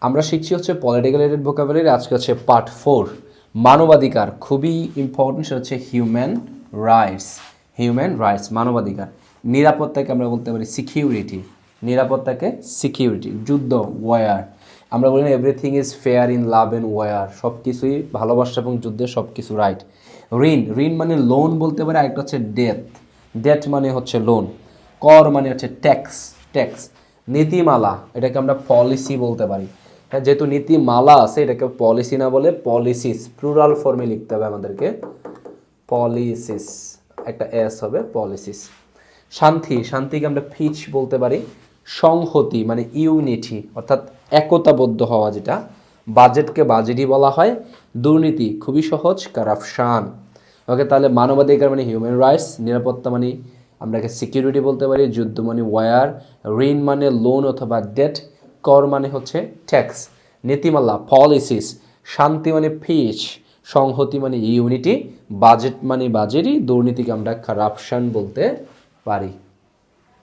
আমরা শিখছি হচ্ছে পলিটিক্যাল রিলেটেড ভোকাবুলারি। আজকে হচ্ছে পার্ট 4 মানবাধিকার। খুবই ইম্পর্টেন্ট, সেটা হচ্ছে হিউম্যান রাইটস। হিউম্যান রাইটস মানবাধিকার। নিরাপত্তাকে আমরা বলতে পারি সিকিউরিটি। নিরাপত্তাকে সিকিউরিটি। যুদ্ধ ওয়ার, আমরা বলি না everything is fair in love and war, সব কিছুই ভালোবাসা এবং যুদ্ধে সব কিছু রাইট। ঋণ, ঋণ মানে লোন বলতে পারি। আরেকটা হচ্ছে ডেথ, ডেথ মানে হচ্ছে লোন। কর মানে হচ্ছে ট্যাক্স, ট্যাক্স। নীতিমালা, এটাকে আমরা পলিসি বলতে পারি। হ্যাঁ, যেহেতু নীতিমালা আছে এটাকে পলিসি না বলে পলিসিস, প্লুরাল ফর্মে লিখতে হবে আমাদেরকে, পলিসিস, একটা এস হবে, পলিসিস। শান্তি, শান্তিকে আমরা পিস বলতে পারি। সংহতি মানে ইউনিটি, অর্থাৎ একতাবদ্ধ হওয়া যেটা। বাজেটকে বাজেটই বলা হয়। দুর্নীতি খুবই সহজ, কারাপশান। ওকে, তাহলে মানবাধিকার মানে হিউম্যান রাইটস, নিরাপত্তা মানে আমরাকে সিকিউরিটি বলতে পারি, যুদ্ধ মানে ওয়ার, ঋণ মানে লোন অথবা ডেট, কর মানে হচ্ছে ট্যাক্স, নীতিমালা পলিসিস, শান্তি মানে পিস, সংহতি মানে ইউনিটি, বাজেট মানে বাজেটই, দুর্নীতিকে আমরা কারাপশন বলতে পারি।